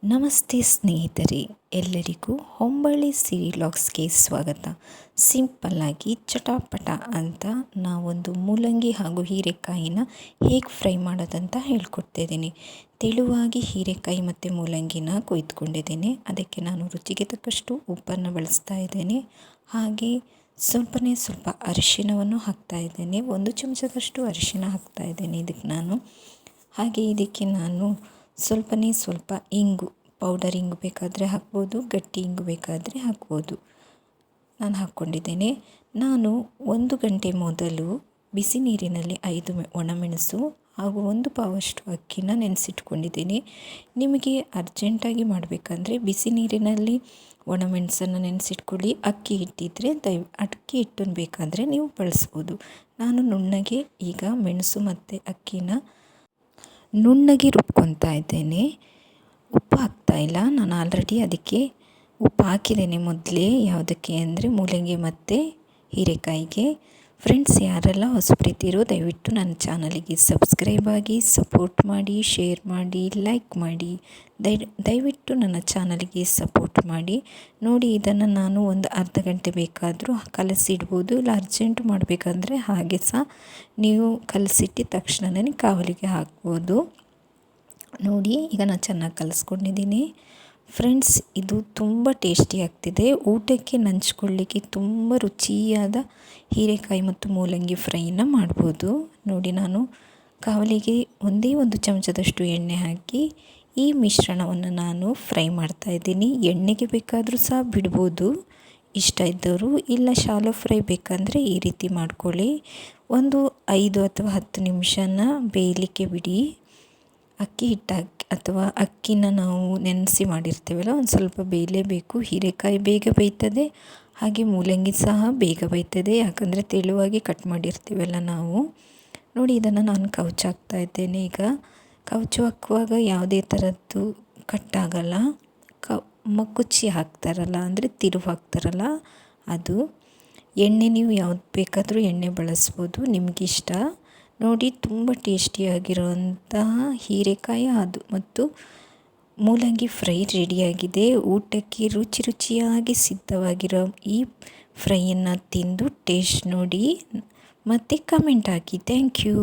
ನಮಸ್ತೆ ಸ್ನೇಹಿತರೆ, ಎಲ್ಲರಿಗೂ ಹೊಂಬಳ್ಳಿ ಸಿರಿ ವ್ಲಾಗ್ಸ್ಗೆ ಸ್ವಾಗತ. ಸಿಂಪಲ್ಲಾಗಿ ಚಟಾಪಟ ಅಂತ ನಾವೊಂದು ಮೂಲಂಗಿ ಹಾಗೂ ಹೀರೆಕಾಯಿನ ಹೇಗೆ ಫ್ರೈ ಮಾಡೋದಂತ ಹೇಳ್ಕೊಡ್ತಿದ್ದೀನಿ. ತೆಳುವಾಗಿ ಹೀರೆಕಾಯಿ ಮತ್ತು ಮೂಲಂಗಿನ ಕೊಯ್ದುಕೊಂಡಿದ್ದೀನಿ. ಅದಕ್ಕೆ ನಾನು ರುಚಿಗೆ ತಕ್ಕಷ್ಟು ಉಪ್ಪನ್ನು ಬಳಸ್ತಾ ಇದ್ದೇನೆ. ಹಾಗೆ ಸ್ವಲ್ಪ ಅರಿಶಿಣವನ್ನು ಹಾಕ್ತಾ ಇದ್ದೇನೆ. 1 ಚಮಚದಷ್ಟು ಅರಿಶಿಣ ಹಾಕ್ತಾ ಇದ್ದೇನೆ ಇದಕ್ಕೆ ನಾನು. ಹಾಗೆ ಇದಕ್ಕೆ ನಾನು ಸ್ವಲ್ಪ ಇಂಗು, ಪೌಡರ್ ಇಂಗು ಬೇಕಾದರೆ ಹಾಕ್ಬೋದು, ಗಟ್ಟಿ ಇಂಗು ಬೇಕಾದರೆ ಹಾಕ್ಬೋದು. ನಾನು ಹಾಕ್ಕೊಂಡಿದ್ದೇನೆ. ನಾನು 1 ಗಂಟೆ ಮೊದಲು ಬಿಸಿ ನೀರಿನಲ್ಲಿ 5 ಒಣಮೆಣಸು ಹಾಗೂ 1 ಪಾವಷ್ಟು ಅಕ್ಕಿನ ನೆನೆಸಿಟ್ಕೊಂಡಿದ್ದೀನಿ. ನಿಮಗೆ ಅರ್ಜೆಂಟಾಗಿ ಮಾಡಬೇಕಂದ್ರೆ ಬಿಸಿ ನೀರಿನಲ್ಲಿ ಒಣಮೆಣಸನ್ನು ನೆನೆಸಿಟ್ಕೊಳ್ಳಿ. ಅಕ್ಕಿ ಹಿಟ್ಟಿದ್ದರೆ ಅಕ್ಕಿ ಹಿಟ್ಟನ್ನು ಬೇಕಾದರೆ ನೀವು ಬಳಸ್ಬೋದು. ನಾನು ನುಣ್ಣಗೆ ಈಗ ಮೆಣಸು ಮತ್ತು ಅಕ್ಕಿನ ನುಣ್ಣಗೆ ರುಬ್ಕೊತಾ ಇದ್ದೇನೆ. ಉಪ್ಪು ಹಾಕ್ತಾಯಿಲ್ಲ, ನಾನು ಆಲ್ರೆಡಿ ಅದಕ್ಕೆ ಉಪ್ಪು ಹಾಕಿದ್ದೇನೆ ಮೊದಲೇ. ಯಾವುದಕ್ಕೆ ಅಂದರೆ ಮೂಲಂಗಿ ಮತ್ತು ಹೀರೆಕಾಯಿಗೆ. ಫ್ರೆಂಡ್ಸ್, ಯಾರೆಲ್ಲ ಹೊಸಬ್ರಿದ್ದೀರೋ ದಯವಿಟ್ಟು ನನ್ನ ಚಾನಲಿಗೆ ಸಬ್ಸ್ಕ್ರೈಬ್ ಆಗಿ, ಸಪೋರ್ಟ್ ಮಾಡಿ, ಶೇರ್ ಮಾಡಿ, ಲೈಕ್ ಮಾಡಿ. ದಯವಿಟ್ಟು ನನ್ನ ಚಾನಲಿಗೆ ಸಪೋರ್ಟ್ ಮಾಡಿ. ನೋಡಿ, ಇದನ್ನು ನಾನು ಒಂದು ಅರ್ಧ ಗಂಟೆ ಬೇಕಾದರೂ ಕಲಸಿಡ್ಬೋದು, ಇಲ್ಲ ಅರ್ಜೆಂಟ್ ಮಾಡಬೇಕಂದ್ರೆ ಹಾಗೆ ಸಹ ನೀವು ಕಲಸಿಟ್ಟಿದ ತಕ್ಷಣವೇ ಕಾವಲಿಗೆ ಹಾಕ್ಬೋದು. ನೋಡಿ, ಈಗ ನಾನು ಚೆನ್ನಾಗಿ ಕಲಿಸ್ಕೊಂಡಿದ್ದೀನಿ. ಫ್ರೆಂಡ್ಸ್, ಇದು ತುಂಬ ಟೇಸ್ಟಿ ಆಗ್ತಿದೆ. ಊಟಕ್ಕೆ ನಂಚ್ಕೊಳ್ಳಿಕ್ಕೆ ತುಂಬ ರುಚಿಯಾದ ಹೀರೆಕಾಯಿ ಮತ್ತು ಮೂಲಂಗಿ ಫ್ರೈನ ಮಾಡ್ಬೋದು. ನೋಡಿ, ನಾನು ಕಾವಲಿಗೆ 1 ಚಮಚದಷ್ಟು ಎಣ್ಣೆ ಹಾಕಿ ಈ ಮಿಶ್ರಣವನ್ನು ನಾನು ಫ್ರೈ ಮಾಡ್ತಾಯಿದ್ದೀನಿ. ಎಣ್ಣೆಗೆ ಬೇಕಾದರೂ ಸಹ ಬಿಡ್ಬೋದು ಇಷ್ಟ ಇದ್ದವರು, ಇಲ್ಲ ಶಾಲೋ ಫ್ರೈ ಬೇಕಂದರೆ ಈ ರೀತಿ ಮಾಡ್ಕೊಳ್ಳಿ. 5 ಅಥವಾ 10 ನಿಮಿಷನ ಬೇಯಲಿಕ್ಕೆ ಬಿಡಿ. ಅಕ್ಕಿ ಹಿಟ್ಟು ಅಥವಾ ಅಕ್ಕಿನ ನಾವು ನೆನೆಸಿ ಮಾಡಿರ್ತೀವಲ್ಲ, ಒಂದು ಸ್ವಲ್ಪ ಬೇಯಲೇಬೇಕು. ಹೀರೆಕಾಯಿ ಬೇಗ ಬೇಯ್ತದೆ, ಹಾಗೆ ಮೂಲಂಗಿ ಸಹ ಬೇಗ ಬೇಯ್ತದೆ, ಯಾಕಂದರೆ ತೆಳುವಾಗಿ ಕಟ್ ಮಾಡಿರ್ತೀವಲ್ಲ ನಾವು. ನೋಡಿ, ಇದನ್ನು ನಾನು ಕವುಚು ಹಾಕ್ತಾ ಇದ್ದೇನೆ. ಈಗ ಕವುಚು ಹಾಕುವಾಗ ಯಾವುದೇ ಥರದ್ದು ಕಟ್ಟಾಗಲ್ಲ. ಮಕ್ಕುಚ್ಚಿ ಹಾಕ್ತಾರಲ್ಲ, ಅಂದರೆ ತಿರುವು ಹಾಕ್ತಾರಲ್ಲ ಅದು. ಎಣ್ಣೆ ನೀವು ಯಾವ್ದು ಬೇಕಾದರೂ ಎಣ್ಣೆ ಬಳಸ್ಬೋದು, ನಿಮಗಿಷ್ಟ. ನೋಡಿ, ತುಂಬ ಟೇಸ್ಟಿಯಾಗಿರುವಂತಹ ಹೀರೆಕಾಯಿ ಮತ್ತು ಮೂಲಂಗಿ ಫ್ರೈ ರೆಡಿಯಾಗಿದೆ. ಊಟಕ್ಕೆ ರುಚಿಯಾಗಿ ಸಿದ್ಧವಾಗಿರೋ ಈ ಫ್ರೈಯನ್ನು ತಿಂದು ಟೇಸ್ಟ್ ನೋಡಿ ಮತ್ತು ಕಮೆಂಟ್ ಹಾಕಿ. Thank you.